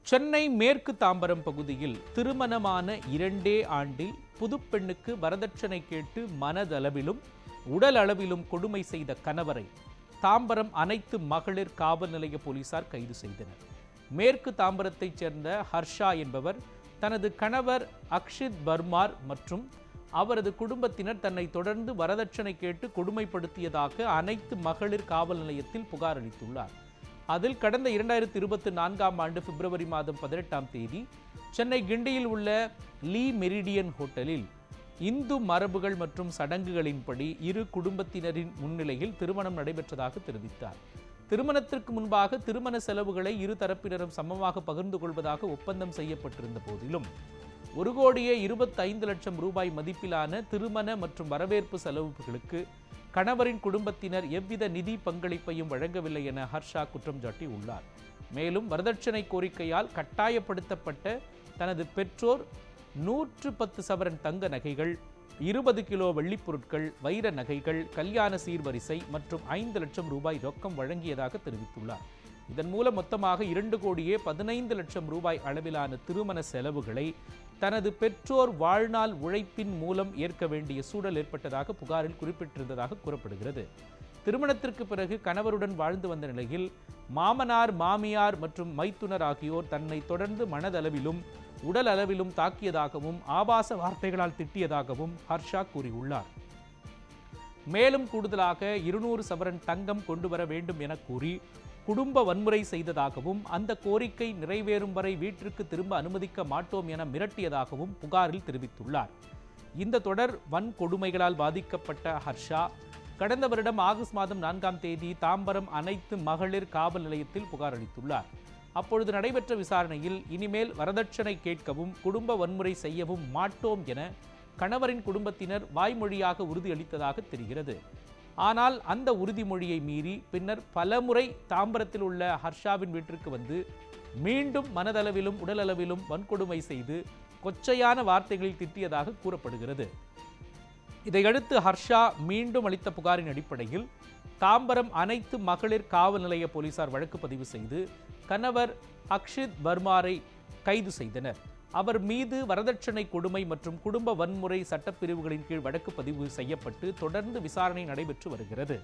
சென்னை மேற்கு தாம்பரம் பகுதியில் திருமணமான 2 ஆண்டில் புதுப்பெண்ணுக்கு வரதட்சணை கேட்டு மனதளவிலும் உடல் அளவிலும் கொடுமை செய்த கணவரை தாம்பரம் அனைத்து மகளிர் காவல் நிலைய போலீசார் கைது செய்தனர். மேற்கு தாம்பரத்தைச் சேர்ந்த ஹர்ஷா என்பவர் தனது கணவர் அக்ஷித் பர்மார் மற்றும் அவரது குடும்பத்தினர் தன்னை தொடர்ந்து வரதட்சணை கேட்டு கொடுமைப்படுத்தியதாக அனைத்து மகளிர் காவல் நிலையத்தில் புகார் அளித்துள்ளார். அதில் கடந்த 2024ஆம் ஆண்டு பிப்ரவரி மாதம் 18ஆம் தேதி சென்னை கிண்டியில் உள்ள லீ மெரிடியன் ஹோட்டலில் இந்து மரபுகள் மற்றும் சடங்குகளின்படி இரு குடும்பத்தினரின் முன்னிலையில் திருமணம் நடைபெற்றதாக தெரிவித்தார். திருமணத்திற்கு முன்பாக திருமண செலவுகளை இரு தரப்பினரும் சமமாக பகிர்ந்து கொள்வதாக ஒப்பந்தம் செய்யப்பட்டிருந்த போதிலும் 1,25 லட்சம் ரூபாய் மதிப்பிலான திருமண மற்றும் வரவேற்பு செலவுகளுக்கு கணவரின் குடும்பத்தினர் எவ்வித நிதி பங்களிப்பையும் வழங்கவில்லை என ஹர்ஷா குற்றம் சாட்டியுள்ளார். மேலும் வரதட்சணை கோரிக்கையால் கட்டாயப்படுத்தப்பட்ட தனது பெற்றோர் 110 சவரன் தங்க நகைகள், 20 கிலோ வெள்ளிப் பொருட்கள், வைர நகைகள், கல்யாண சீர்வரிசை மற்றும் 5 லட்சம் ரூபாய் ரொக்கம் வழங்கியதாக தெரிவித்துள்ளார். இதன் மூலம் மொத்தமாக 2,15 லட்சம் ரூபாய் அளவிலான திருமண செலவுகளை தனது பெற்றோர் வாழ்நாள் உழைப்பின் மூலம் ஏற்க வேண்டிய சூழல் ஏற்பட்டதாக புகாரில் குறிப்பிட்டிருந்ததாக கூறப்படுகிறது. திருமணத்திற்கு பிறகு கணவருடன் வாழ்ந்து வந்த நிலையில் மாமனார், மாமியார் மற்றும் மைத்துனர் ஆகியோர் தன்னை தொடர்ந்து மனதளவிலும் உடல் அளவிலும் தாக்கியதாகவும் ஆபாச வார்த்தைகளால் திட்டியதாகவும் ஹர்ஷா கூறியுள்ளார். மேலும் கூடுதலாக 200 சவரன் தங்கம் கொண்டு வர வேண்டும் என கூறி குடும்ப வன்முறை செய்ததாகவும் அந்த கோரிக்கை நிறைவேறும் வரை வீட்டிற்கு திரும்ப அனுமதிக்க மாட்டோம் என மிரட்டியதாகவும் புகாரில் தெரிவித்துள்ளார். இந்த தொடர் வன்கொடுமைகளால் பாதிக்கப்பட்ட ஹர்ஷா கடந்த வருடம் ஆகஸ்ட் மாதம் 4ஆம் தேதி தாம்பரம் அனைத்து மகளிர் காவல் நிலையத்தில் புகார் அளித்துள்ளார். அப்பொழுது நடைபெற்ற விசாரணையில் இனிமேல் வரதட்சணை கேட்கவும் குடும்ப வன்முறை செய்யவும் மாட்டோம் என கணவரின் குடும்பத்தினர் வாய்மொழியாக உறுதியளித்ததாக தெரிகிறது. ஆனால் அந்த உறுதிமொழியை மீறி பின்னர் பலமுறை தாம்பரத்தில் உள்ள ஹர்ஷாவின் வீட்டிற்கு வந்து மீண்டும் மனதளவிலும் உடலளவிலும் வன்கொடுமை செய்து கொச்சையான வார்த்தைகளில் திட்டியதாக கூறப்படுகிறது. இதையடுத்து ஹர்ஷா மீண்டும் அளித்த புகாரின் அடிப்படையில் தாம்பரம் அனைத்து மகளிர் காவல் நிலைய போலீசார் வழக்கு பதிவு செய்து கணவர் அக்ஷித் பர்மாரை கைது செய்தனர். அவர் மீது வரதட்சணை கொடுமை மற்றும் குடும்ப வன்முறை சட்டப்பிரிவுகளின் கீழ் வழக்கு பதிவு செய்யப்பட்டு தொடர்ந்து விசாரணை நடைபெற்று வருகிறது.